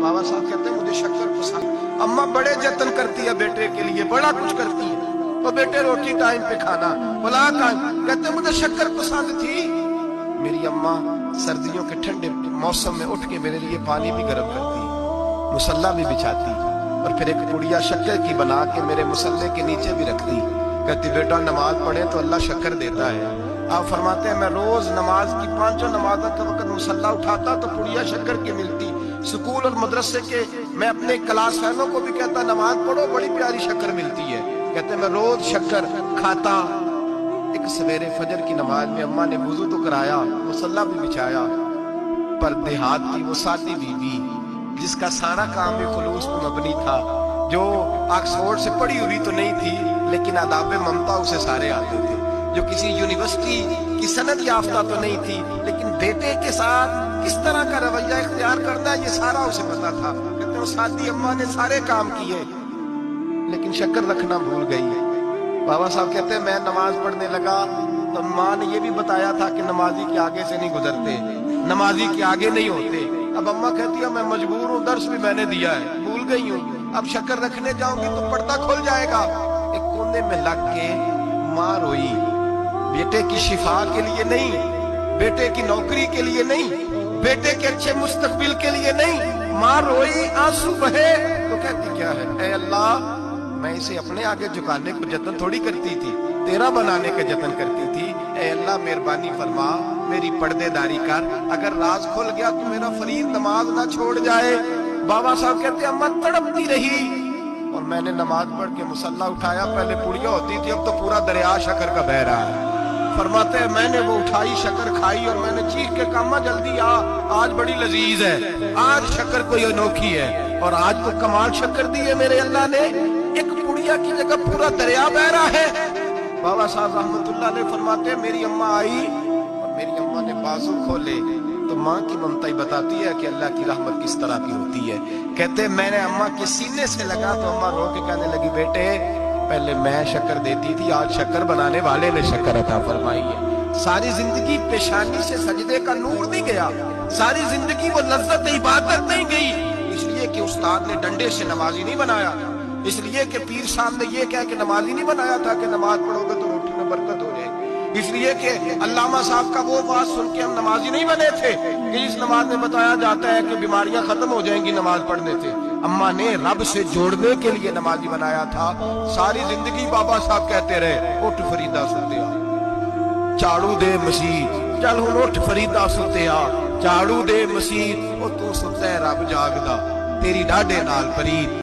बाबा साहब कहते हैं मुझे शक्कर पसंद। अम्मा बड़े जतन करती है बेटे के लिए, बड़ा कुछ करती है, तो बेटे रोटी टाइम पे खाना, बुला कहते मुझे शक्कर पसंद थी। मेरी अम्मा सर्दियों के ठंडे मौसम में उठ के मेरे लिए पानी भी गर्म करती, मुसल्ला भी बिछाती, और फिर एक पुड़िया शक्कर की बना के मेरे मुसल्ले के नीचे भी रखती। कहती बेटा नमाज पढ़े तो अल्लाह शक्कर देता है। आप फरमाते हैं मैं रोज नमाज की 5 नमाज़ों के वक्त मुसल्ला उठाता तो पुड़िया शक्कर की मिलती। स्कूल और मदरसे के मैं अपने क्लास फैलों को भी कहता नमाज पढ़ो बड़ी प्यारी शक्कर मिलती है। कहते मैं रोज शक्कर खाता। एक सवेरे फजर की नमाज में अम्मा ने वुजू तो कराया, मुसल्ला भी बिछाया, पर देहात की वो सादी बीवी जिसका सारा काम भी खुलूस पर मबनी था, जो ऑक्सफोर्ड से पढ़ी हुई तो नहीं थी लेकिन आदाब ममता उसे सारे आते थे, जो किसी यूनिवर्सिटी की सनद याफ्ता तो नहीं थी लेकिन बेटे के साथ किस तरह का रवैया इख्तियार करना है ये सारा उसे पता था। कहते हैं सादी अम्मा ने सारे काम किए लेकिन शक्कर रखना भूल गई। बाबा साहब कहते हैं मैं नमाज पढ़ने लगा तो माँ ने ये भी बताया था कि नमाजी के आगे से नहीं गुजरते, नमाजी के आगे नहीं होते। अब अम्मा कहती है मैं मजबूर हूँ, दर्स भी मैंने दिया है, भूल गई हूँ, अब शक्कर रखने जाऊंगी तो पर्दा खुल जाएगा। एक कोने में लग के माँ रोई, बेटे की शिफा के लिए नहीं, बेटे की नौकरी के लिए नहीं, बेटे के अच्छे मुस्तकबिल के लिए नहीं, माँ रोई, आंसू बहे। तो कहती क्या है, ऐ अल्लाह मैं इसे अपने आगे झुकाने को जतन थोड़ी करती थी, तेरा बनाने का जतन करती थी। ऐ अल्लाह मेहरबानी फरमा, मेरी पर्देदारी कर, अगर राज खुल गया तो मेरा फरीद नमाज ना छोड़ जाए। बाबा साहब कहते अम्मा तड़पती रही और मैंने नमाज पढ़ के मुसल्ला उठाया। पहले पुड़िया होती थी, अब तो पूरा दरिया शक्कर का बह रहा है। फरमाते हैं मैंने वो उठाई, शक्कर खाई और मैंने चीख के कहा अम्मा जल्दी आ, आज बड़ी लजीज है, आज शक्कर कोई अनोखी है। और आज तो कमाल शक्कर दी है मेरे अल्लाह ने, एक पुड़िया की जगह पूरा दरिया बह रहा है। बाबा साहब रहमतुल्लाह अलैह फरमाते हैं मेरी अम्मा आई और मेरी अम्मा ने बाजू खोले तो माँ की ममता ही बताती है कि अल्लाह की रहमत किस तरह की होती है। कहते मैंने अम्मा के सीने से लगा तो अम्मा रो के कहने लगी बेटे पहले मैं शक्कर देती थी, आज शक्कर बनाने वाले ने शक्कर अता फरमाई है। सारी जिंदगी पेशानी से सजदे का नूर नहीं गया, सारी जिंदगी वो लज्जत इबादत नहीं गई, इसलिए कि उस्ताद ने डंडे से नमाजी नहीं बनाया, इसलिए कि पीर साहब ने ये कह के नमाजी नहीं बनाया था कि नमाज पढ़ोगे तो रोटी में बरकत हो जाएगी, इसलिए कि अल्लामा साहब का वो बात सुन के हम नमाजी नहीं बने थे कि इस नमाज में बताया जाता है कि बीमारियां खत्म हो जाएंगी नमाज पढ़ने से। अम्मा ने रब से जोड़ने के लिए नमाजी बनाया था। सारी जिंदगी बाबा साहब कहते रहे उठ फरीदा सुत्या, झाड़ू दे मसीह, चल हुण उठ फरीदा सुत्या, झाड़ू दे मसीह, ओ तू सुत्ता है रब जागदा, तेरी डाढे नाल परीद।